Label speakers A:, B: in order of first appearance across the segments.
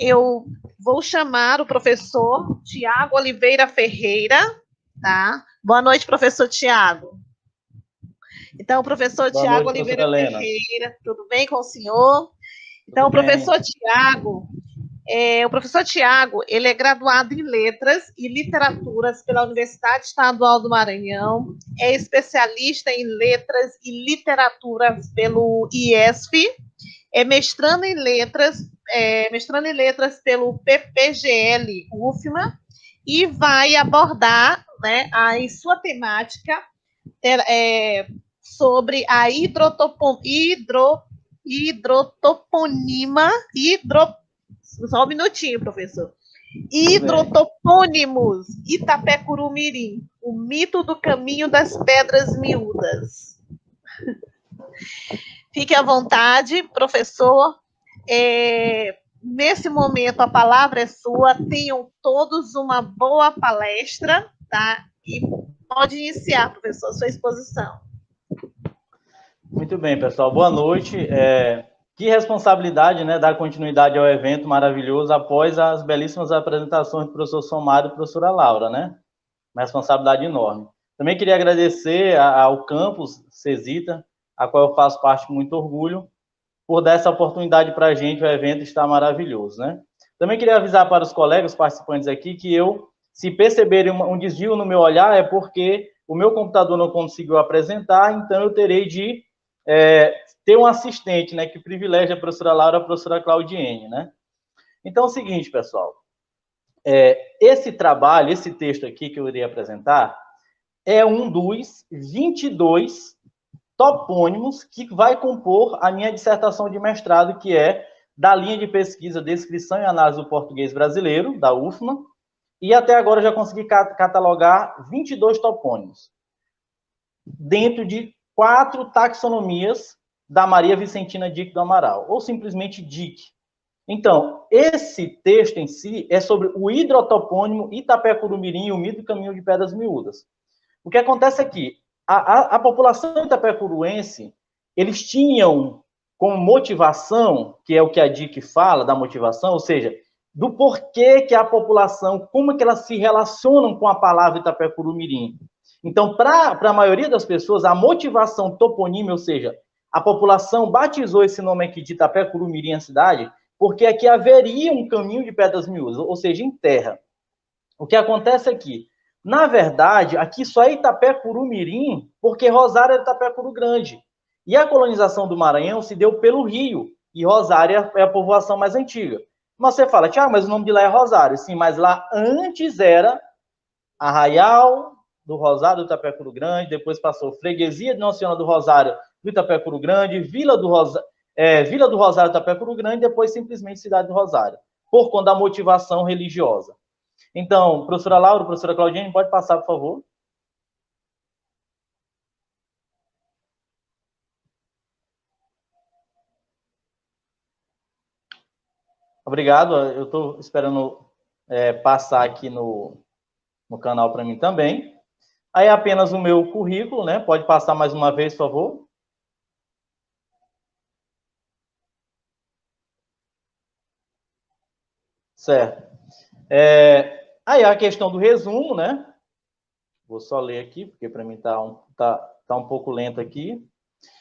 A: eu vou chamar o professor Tiago Oliveira Ferreira, tá? Boa noite, professor Tiago. Então, o professor
B: Boa
A: Tiago
B: noite,
A: Oliveira
B: professora Helena.
A: Ferreira, tudo bem com o senhor? Então, o professor Tiago, ele é graduado em Letras e Literaturas pela Universidade Estadual do Maranhão, é especialista em Letras e Literaturas pelo IESF, é mestrando em Letras pelo PPGL UFMA, e vai abordar, né, a sua temática sobre a só um minutinho, professor. Hidrotopônimos Itapecuru-Mirim, o mito do caminho das pedras miúdas. Fique à vontade, professor. Nesse momento, a palavra é sua. Tenham todos uma boa palestra, tá? E pode iniciar, professor, sua exposição.
B: Muito bem, pessoal. Boa noite. Que responsabilidade, né, dar continuidade ao evento maravilhoso após as belíssimas apresentações do professor Somário e da professora Laura, né? Uma responsabilidade enorme. Também queria agradecer ao campus Cesita, a qual eu faço parte com muito orgulho, por dar essa oportunidade para a gente. O evento está maravilhoso, né? Também queria avisar para os colegas participantes aqui que se perceberem um desvio no meu olhar, é porque o meu computador não conseguiu apresentar, então eu terei de ter um assistente, né, que privilegia a professora Laura e a professora Claudiene, né? Então é o seguinte, pessoal, esse trabalho, esse texto aqui que eu irei apresentar, é um dos 22 topônimos que vai compor a minha dissertação de mestrado, que é da linha de pesquisa Descrição e Análise do Português Brasileiro, da UFMA, e até agora eu já consegui catalogar 22 topônimos, dentro de 4 taxonomias da Maria Vicentina Dick do Amaral, ou simplesmente Dick. Então, esse texto em si é sobre o hidrotopônimo Itapecuru-Mirim e o mito do caminho de pedras miúdas. O que acontece aqui, a população itapecuruense, eles tinham como motivação, que é o que a Dick fala da motivação, ou seja, do porquê que a população, como que elas se relacionam com a palavra Itapecuru-Mirim. Então, para a maioria das pessoas, a motivação toponímica, ou seja, a população batizou esse nome aqui de Itapecuru-Mirim, a cidade, porque aqui haveria um caminho de pedras miúdas, ou seja, em terra. O que acontece aqui? Na verdade, aqui só é Itapecuru-Mirim, porque Rosário é Itapecuru Grande. E a colonização do Maranhão se deu pelo rio, e Rosário é a povoação mais antiga. Mas você fala, Tiago, mas o nome de lá é Rosário. Sim, mas lá antes era Arraial do Rosário do Itapecuru Grande, depois passou Freguesia de Nossa Senhora do Rosário do Itapecuru Grande, Vila do Rosário do Itapecuru Grande, depois simplesmente Cidade do Rosário, por conta da motivação religiosa. Então, professora Laura, professora Claudine, pode passar, por favor. Obrigado, eu estou esperando passar aqui no canal para mim também. Aí apenas o meu currículo, né? Pode passar mais uma vez, por favor. Certo. Aí a questão do resumo, né? Vou só ler aqui, porque para mim está um pouco lento aqui.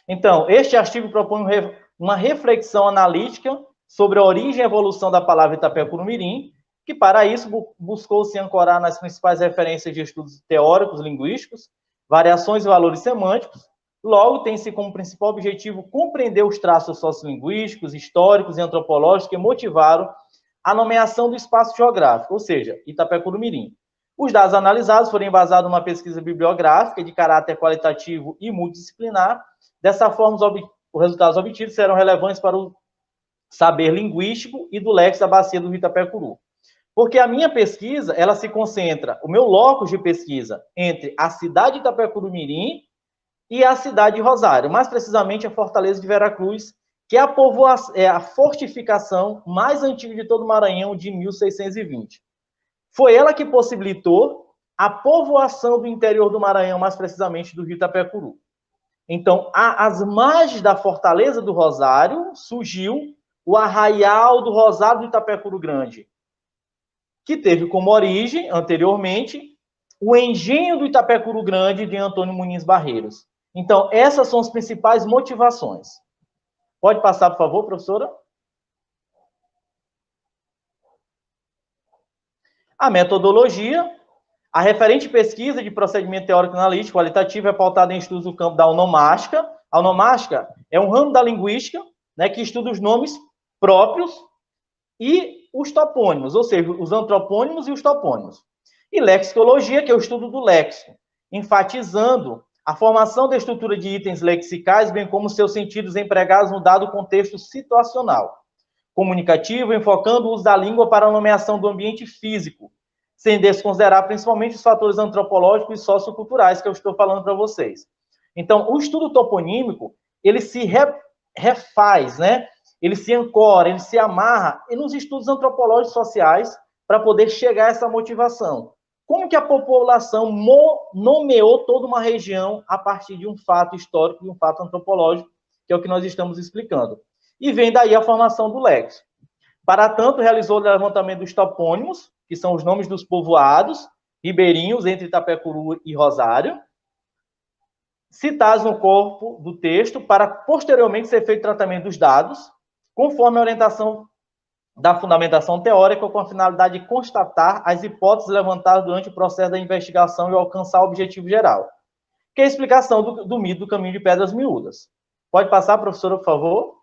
B: Então, este artigo propõe uma reflexão analítica sobre a origem e evolução da palavra Itapecuru-Mirim, que para isso buscou se ancorar nas principais referências de estudos teóricos, linguísticos, variações e valores semânticos. Logo, tem-se como principal objetivo compreender os traços sociolinguísticos, históricos e antropológicos que motivaram a nomeação do espaço geográfico, ou seja, Itapecuru-Mirim. Os dados analisados foram embasados numa pesquisa bibliográfica de caráter qualitativo e multidisciplinar. Dessa forma, os resultados obtidos serão relevantes para o saber linguístico e do léxico da bacia do Rio Itapecuru. Porque a minha pesquisa, ela se concentra, o meu locus de pesquisa, entre a cidade de Itapecuru-Mirim e a cidade de Rosário, mais precisamente a Fortaleza de Veracruz, que é a fortificação mais antiga de todo o Maranhão, de 1620. Foi ela que possibilitou a povoação do interior do Maranhão, mais precisamente do Rio Itapecuru. Então, às margens da Fortaleza do Rosário, surgiu o Arraial do Rosado do Itapecuru Grande, que teve como origem, anteriormente, o Engenho do Itapecuru Grande de Antônio Muniz Barreiros. Então, essas são as principais motivações. Pode passar, por favor, professora? A metodologia. A referente pesquisa de procedimento teórico analítico qualitativo é pautada em estudos do campo da onomástica. A onomástica é um ramo da linguística, né, que estuda os nomes próprios e os topônimos, ou seja, os antropônimos e os topônimos. E lexicologia, que é o estudo do léxico, enfatizando a formação da estrutura de itens lexicais, bem como seus sentidos empregados no dado contexto situacional. Comunicativo, enfocando o uso da língua para a nomeação do ambiente físico, sem desconsiderar principalmente os fatores antropológicos e socioculturais que eu estou falando para vocês. Então, o estudo toponímico, ele se refaz, né? Ele se ancora, ele se amarra nos estudos antropológicos sociais para poder chegar a essa motivação. Como que a população nomeou toda uma região a partir de um fato histórico e um fato antropológico, que é o que nós estamos explicando. E vem daí a formação do léxico. Para tanto, realizou o levantamento dos topônimos, que são os nomes dos povoados ribeirinhos entre Itapecuru e Rosário, citados no corpo do texto, para posteriormente ser feito tratamento dos dados, conforme a orientação da fundamentação teórica, com a finalidade de constatar as hipóteses levantadas durante o processo da investigação e alcançar o objetivo geral, que é a explicação do mito do caminho de Pedras Miúdas. Pode passar, professora, por favor?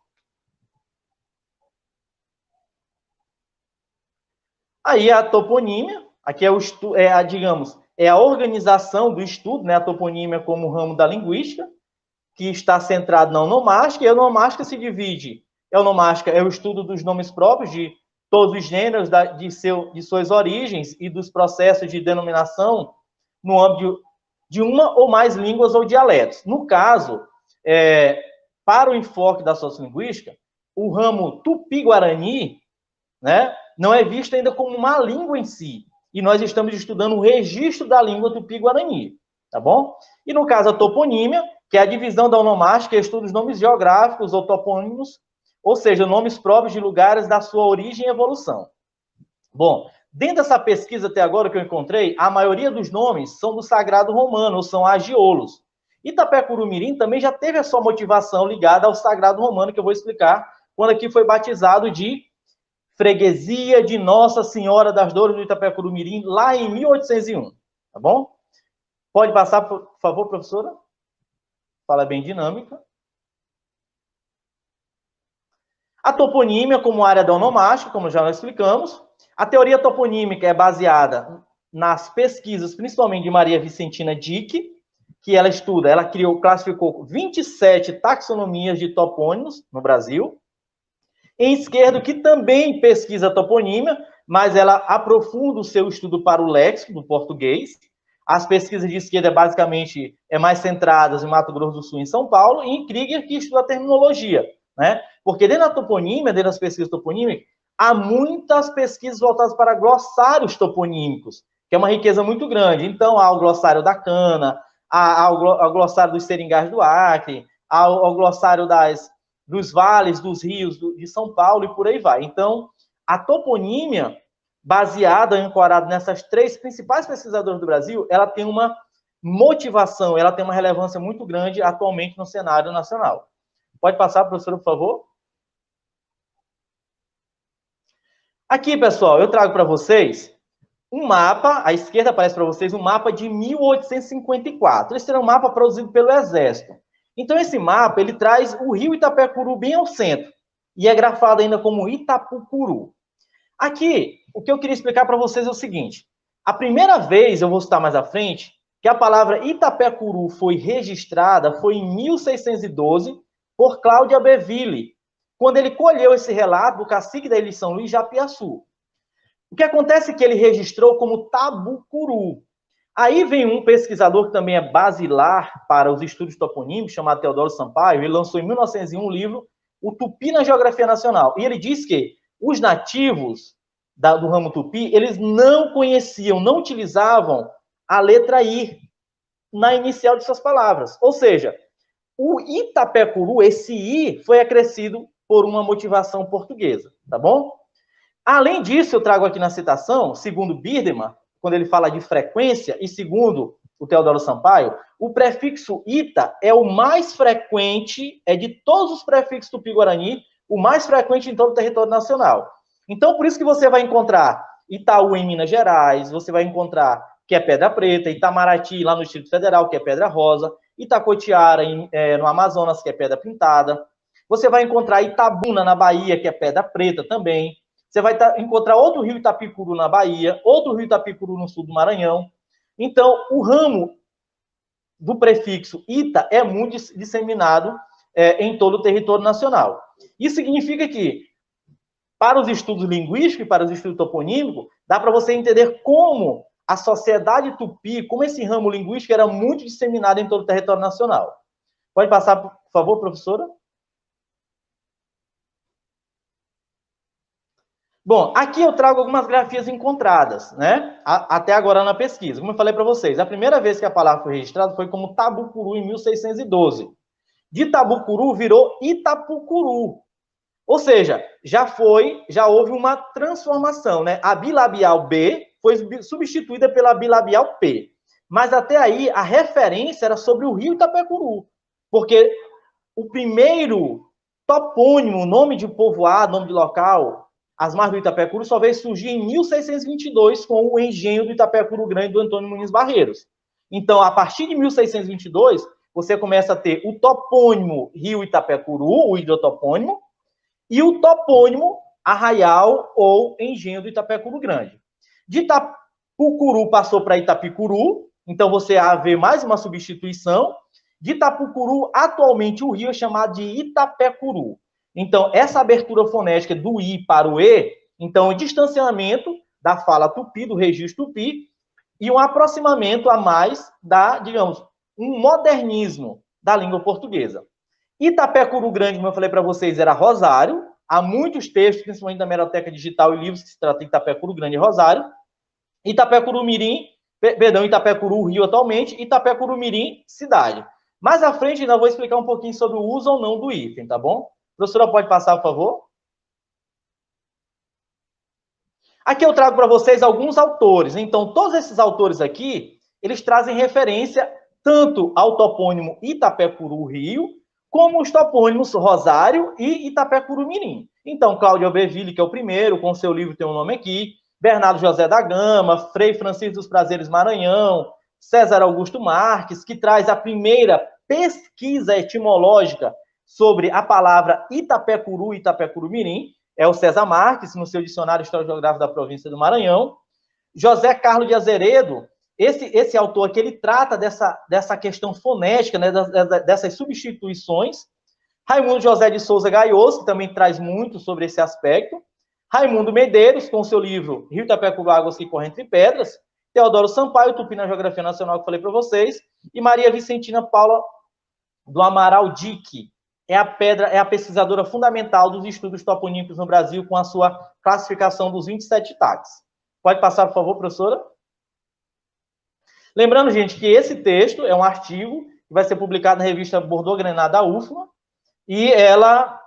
B: Aí a toponímia, aqui é a organização do estudo, né? A toponímia como ramo da linguística, que está centrado na onomástica, e a onomástica se divide. A onomástica é o estudo dos nomes próprios de todos os gêneros, de suas origens e dos processos de denominação no âmbito de uma ou mais línguas ou dialetos. No caso, para o enfoque da sociolinguística, o ramo tupi-guarani, né, não é visto ainda como uma língua em si. E nós estamos estudando o registro da língua tupi-guarani, tá bom? E no caso, a toponímia, que é a divisão da onomástica, estuda os nomes geográficos ou topônimos, ou seja, nomes próprios de lugares da sua origem e evolução. Bom, dentro dessa pesquisa até agora que eu encontrei, a maioria dos nomes são do Sagrado Romano, ou são agiolos. Itapecuru-Mirim também já teve a sua motivação ligada ao Sagrado Romano, que eu vou explicar, quando aqui foi batizado de Freguesia de Nossa Senhora das Dores do Itapecuru-Mirim, lá em 1801, tá bom? Pode passar, por favor, professora? Fala bem dinâmica. A toponímia como área da onomástica, como já nós explicamos. A teoria toponímica é baseada nas pesquisas, principalmente de Maria Vicentina Dick, que ela classificou 27 taxonomias de topônimos no Brasil. Em Esquerdo, que também pesquisa toponímia, mas ela aprofunda o seu estudo para o léxico do português. As pesquisas de Esquerda, basicamente, mais centradas em Mato Grosso do Sul e em São Paulo, e em Krieger, que estuda a terminologia, né? Porque dentro da toponímia, dentro das pesquisas toponímicas, há muitas pesquisas voltadas para glossários toponímicos, que é uma riqueza muito grande. Então, há o glossário da cana, há o glossário dos seringais do Acre, há o glossário dos vales, dos rios de São Paulo e por aí vai. Então, a toponímia, baseada, ancorada nessas três principais pesquisadoras do Brasil, ela tem uma motivação, ela tem uma relevância muito grande atualmente no cenário nacional. Pode passar, professora, por favor? Aqui, pessoal, eu trago para vocês um mapa, à esquerda aparece para vocês um mapa de 1854. Esse era um mapa produzido pelo Exército. Então, esse mapa, ele traz o rio Itapecuru bem ao centro, e é grafado ainda como Itapucuru. Aqui, o que eu queria explicar para vocês é o seguinte: a primeira vez, eu vou citar mais à frente, que a palavra Itapecuru foi registrada foi em 1612 por Cláudio Abbeville, quando ele colheu esse relato do cacique da ilha de São Luís, Japiaçu. O que acontece é que ele registrou como Tabucuru. Aí vem um pesquisador que também é basilar para os estudos toponímicos, chamado Teodoro Sampaio. Ele lançou em 1901 um livro, O Tupi na Geografia Nacional. E ele diz que os nativos do ramo tupi, eles não conheciam, não utilizavam a letra I na inicial de suas palavras. Ou seja, o Itapecuru, esse I, foi acrescido por uma motivação portuguesa, tá bom? Além disso, eu trago aqui na citação, segundo Biederman, quando ele fala de frequência, e segundo o Teodoro Sampaio, o prefixo ita é o mais frequente, é de todos os prefixos tupi-guarani, o mais frequente em todo o território nacional. Então, por isso que você vai encontrar Itaú em Minas Gerais, você vai encontrar que é Pedra Preta, Itamaraty lá no Distrito Federal, que é Pedra Rosa, Itacoatiara no Amazonas, que é Pedra Pintada. Você vai encontrar Itabuna na Bahia, que é Pedra Preta também. Você vai encontrar outro rio Itapicuru na Bahia, outro rio Itapicuru no sul do Maranhão. Então, o ramo do prefixo ita é muito disseminado em todo o território nacional. Isso significa que, para os estudos linguísticos e para os estudos toponímicos, dá para você entender como a sociedade tupi, como esse ramo linguístico era muito disseminado em todo o território nacional. Pode passar, por favor, professora? Bom, aqui eu trago algumas grafias encontradas, né? Até agora na pesquisa. Como eu falei para vocês, a primeira vez que a palavra foi registrada foi como Tabucuru, em 1612. De Tabucuru virou Itapucuru. Ou seja, já houve uma transformação, né? A bilabial B foi substituída pela bilabial P. Mas até aí a referência era sobre o rio Itapecuru, porque o primeiro topônimo, nome de povoado, nome de local, as margens do Itapecuru, só veio surgir em 1622 com o engenho do Itapecuru Grande do Antônio Muniz Barreiros. Então, a partir de 1622, você começa a ter o topônimo Rio Itapecuru, o hidrotopônimo, e o topônimo Arraial ou Engenho do Itapecuru Grande. De Itapucuru passou para Itapicuru, então você vê mais uma substituição. De Itapucuru, atualmente o rio é chamado de Itapecuru. Então, essa abertura fonética do I para o E, então, o distanciamento da fala tupi, do registro tupi, e um aproximamento a mais da, digamos, um modernismo da língua portuguesa. Itapecuru Grande, como eu falei para vocês, era Rosário. Há muitos textos, principalmente da Hemeroteca Digital e livros que se tratam de Itapecuru Grande e Rosário. Itapecuru Mirim, Itapecuru Rio atualmente, Itapecuru Mirim, cidade. Mais à frente, ainda vou explicar um pouquinho sobre o uso ou não do hífen, tá bom? Professora, pode passar, por favor? Aqui eu trago para vocês alguns autores. Então, todos esses autores aqui, eles trazem referência tanto ao topônimo Itapecuru Rio, como os topônimos Rosário e Itapecuru Mirim. Então, Cláudio Alberville, que é o primeiro, com seu livro tem um nome aqui, Bernardo José da Gama, Frei Francisco dos Prazeres Maranhão, César Augusto Marques, que traz a primeira pesquisa etimológica sobre a palavra Itapecuru e Itapecuru Mirim, é o César Marques, no seu dicionário historiográfico da província do Maranhão. José Carlos de Azeredo, esse autor aqui, ele trata dessa questão fonética, né, dessas substituições. Raimundo José de Souza Gaioso, que também traz muito sobre esse aspecto. Raimundo Medeiros, com seu livro Rio Itapecuru, Águas que Correm Entre Pedras. Teodoro Sampaio, Tupi na Geografia Nacional, que eu falei para vocês. E Maria Vicentina Paula do Amaral Dick, é a pesquisadora fundamental dos estudos toponímicos no Brasil, com a sua classificação dos 27 tags. Pode passar, por favor, professora? Lembrando, gente, que esse texto é um artigo que vai ser publicado na revista Bordeaux Grenade da UFMA, e ela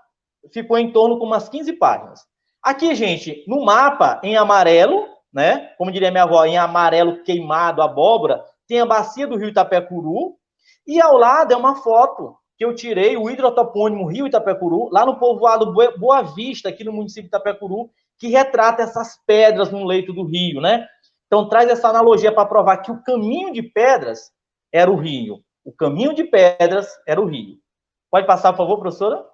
B: ficou em torno de umas 15 páginas. Aqui, gente, no mapa, em amarelo, né, como diria minha avó, em amarelo queimado, abóbora, tem a bacia do rio Itapecuru, e ao lado é uma foto que eu tirei, o hidrotopônimo Rio Itapecuru, lá no povoado Boa Vista, aqui no município de Itapecuru, que retrata essas pedras no leito do rio, né? Então, traz essa analogia para provar que o caminho de pedras era o rio. O caminho de pedras era o rio. Pode passar, por favor, professora?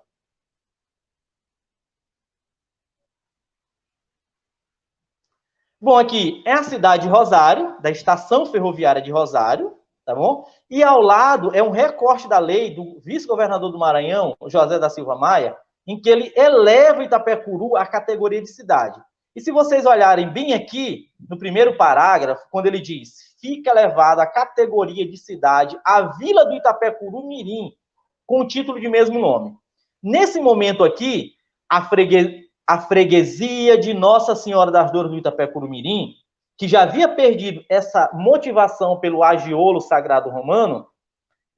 B: Bom, aqui é a cidade de Rosário, da estação ferroviária de Rosário, tá bom? E ao lado é um recorte da lei do vice-governador do Maranhão, José da Silva Maia, em que ele eleva Itapecuru à categoria de cidade. E se vocês olharem bem aqui, no primeiro parágrafo, quando ele diz, fica elevada à categoria de cidade a Vila do Itapecuru Mirim, com o título de mesmo nome. Nesse momento aqui, a freguesia de Nossa Senhora das Dores do Itapecuru Mirim, que já havia perdido essa motivação pelo agiolo sagrado romano,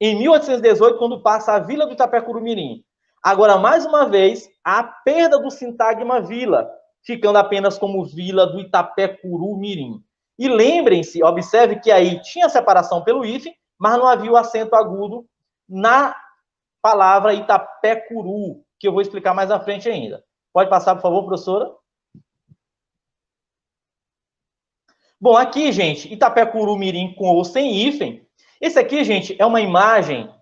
B: em 1818, quando passa a Vila do Itapecuru Mirim. Agora, mais uma vez, a perda do sintagma vila, ficando apenas como vila do Itapecuru Mirim. E lembrem-se, observe que aí tinha separação pelo hífen, mas não havia o acento agudo na palavra Itapecuru, que eu vou explicar mais à frente ainda. Pode passar, por favor, professora? Bom, aqui, gente, Itapecuru Mirim com ou sem hífen. Esse aqui, gente, é uma imagem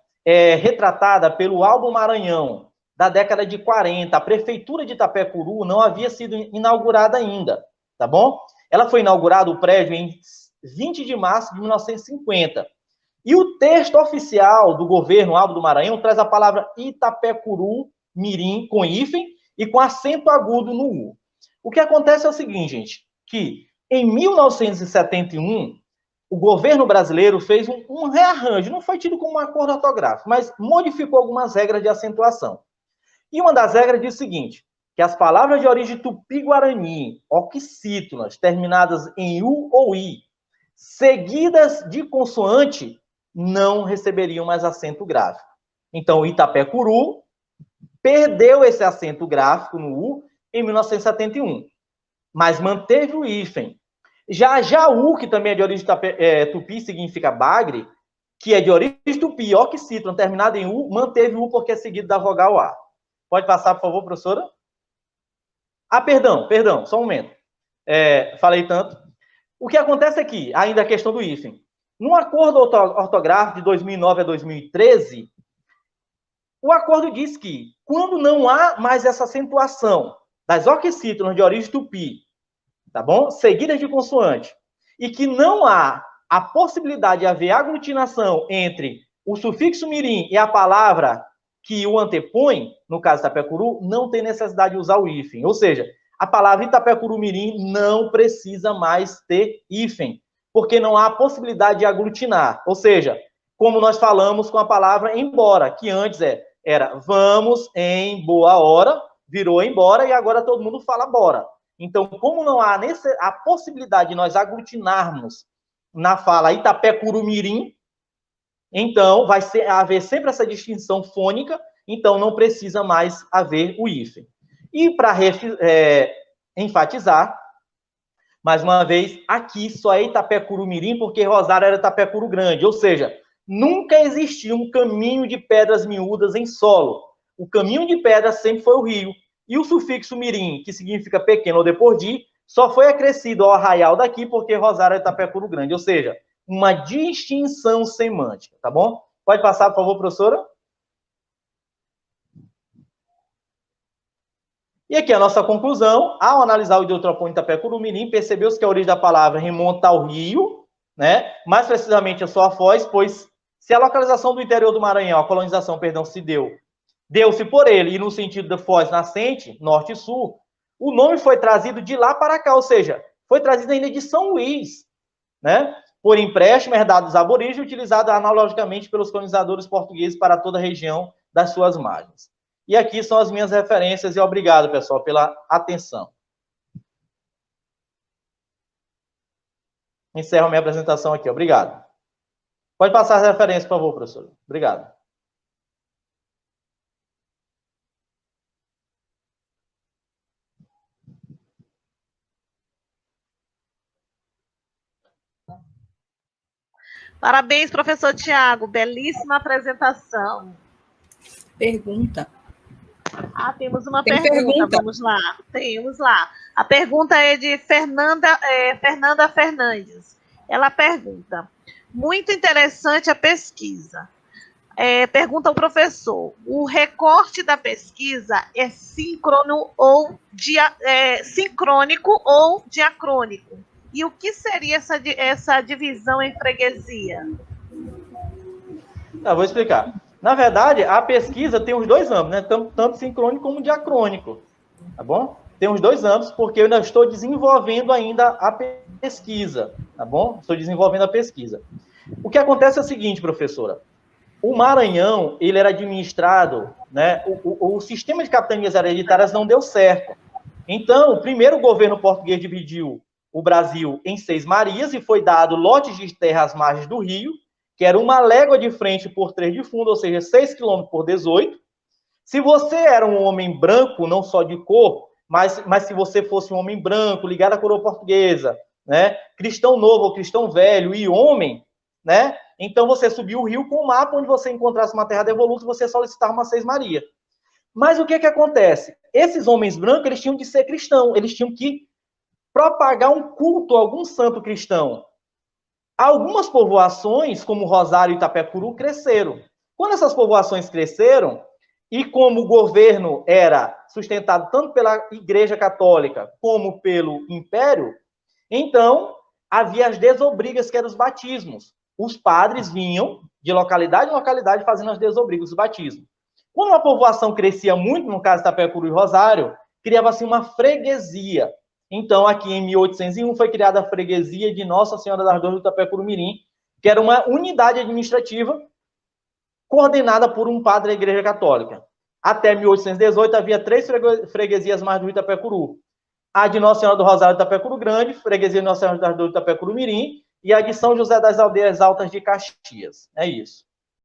B: retratada pelo Aldo Maranhão, da década de 40. A prefeitura de Itapecuru não havia sido inaugurada ainda, tá bom? Ela foi inaugurada, o prédio, em 20 de março de 1950. E o texto oficial do governo Aldo do Maranhão traz a palavra Itapecuru Mirim com hífen e com acento agudo no U. O que acontece é o seguinte, gente, que em 1971, o governo brasileiro fez um rearranjo, não foi tido como um acordo ortográfico, mas modificou algumas regras de acentuação. E uma das regras diz o seguinte, que as palavras de origem tupi-guarani, oxítonas, terminadas em U ou I, seguidas de consoante, não receberiam mais acento gráfico. Então, Itapecuru perdeu esse acento gráfico no U em 1971, mas manteve o hífen. Já Jaú, que também é de origem tupi, significa bagre, que é de origem tupi, oxítono, terminado em U, manteve o U porque é seguido da vogal A. Pode passar, por favor, professora? Ah, perdão, só um momento. Falei tanto. O que acontece aqui, ainda a questão do hífen. No acordo ortográfico de 2009 a 2013, o acordo diz que, quando não há mais essa acentuação das oxítonas de origem tupi, tá bom? Seguidas de consoante, e que não há a possibilidade de haver aglutinação entre o sufixo mirim e a palavra que o antepõe, no caso Itapecuru, não tem necessidade de usar o hífen. Ou seja, a palavra Itapecuru Mirim não precisa mais ter hífen, porque não há possibilidade de aglutinar. Ou seja, como nós falamos com a palavra embora, que antes era vamos em boa hora, virou embora e agora todo mundo fala bora. Então, como não há a possibilidade de nós aglutinarmos na fala Itapecuru Mirim, então vai haver sempre essa distinção fônica, então não precisa mais haver o hífen. E para enfatizar, mais uma vez, aqui só é Itapecuru Mirim porque Rosário era Itapecuru Grande, ou seja, nunca existiu um caminho de pedras miúdas em solo. O caminho de pedras sempre foi o rio. E o sufixo mirim, que significa pequeno ou depois de, só foi acrescido ao arraial daqui porque Rosário é Itapecuru Grande, ou seja, uma distinção semântica, tá bom? Pode passar, por favor, professora? E aqui a nossa conclusão, ao analisar o ideotropônimo Itapecuru Mirim, percebeu-se que a origem da palavra remonta ao rio, né? Mais precisamente a sua foz, pois se a localização do interior do Maranhão, a colonização, perdão, se deu-se por ele, e no sentido da foz nascente, norte e sul, o nome foi trazido de lá para cá, ou seja, foi trazido ainda de São Luís, né? Por empréstimo herdado dos aborígenes, utilizado analogicamente pelos colonizadores portugueses para toda a região das suas margens. E aqui são as minhas referências e obrigado, pessoal, pela atenção. Encerro minha apresentação aqui, obrigado. Pode passar as referências, por favor, professor. Obrigado.
A: Parabéns, professor Tiago. Belíssima apresentação.
C: Pergunta.
A: Temos uma pergunta. Vamos lá. Temos lá. A pergunta é de Fernanda Fernandes. Ela pergunta: muito interessante a pesquisa. Pergunta ao professor: o recorte da pesquisa é sincrônico ou diacrônico? E o que seria essa divisão em freguesia?
B: Vou explicar. Na verdade, a pesquisa tem os dois âmbitos, né? Tanto sincrônico como diacrônico, tá bom? Tem os dois âmbitos, porque eu ainda estou desenvolvendo ainda a pesquisa, tá bom? Estou desenvolvendo a pesquisa. O que acontece é o seguinte, professora. O Maranhão, ele era administrado, né? O sistema de capitanias hereditárias não deu certo. Então, primeiro o governo português dividiu o Brasil em 6 marias e foi dado lotes de terra às margens do rio, que era 1 légua de frente por 3 de fundo, ou seja, 6 quilômetros por 18. Se você era um homem branco, não só de cor, mas se você fosse um homem branco, ligado à coroa portuguesa, né, cristão novo ou cristão velho e homem, né, então você subiu o rio com um mapa onde você encontrasse uma terra devoluta e você solicitava uma Seis Maria. Mas o que acontece? Esses homens brancos, eles tinham de ser cristãos, eles tinham que propagar um culto a algum santo cristão. Algumas povoações, como Rosário e Itapecuru, cresceram. Quando essas povoações cresceram, e como o governo era sustentado tanto pela Igreja Católica como pelo Império, então havia as desobrigas, que eram os batismos. Os padres vinham de localidade em localidade fazendo as desobrigas, os batismos. Quando uma povoação crescia muito, no caso de Itapecuru e Rosário, criava-se uma freguesia. Então, aqui em 1801, foi criada a freguesia de Nossa Senhora das Dores do Itapecuru-Mirim, que era uma unidade administrativa coordenada por um padre da Igreja Católica. Até 1818, havia 3 freguesias mais do Itapecuru. A de Nossa Senhora do Rosário do Itapecuru Grande, freguesia de Nossa Senhora das Dores do Itapecuru-Mirim, e a de São José das Aldeias Altas de Caxias. É isso.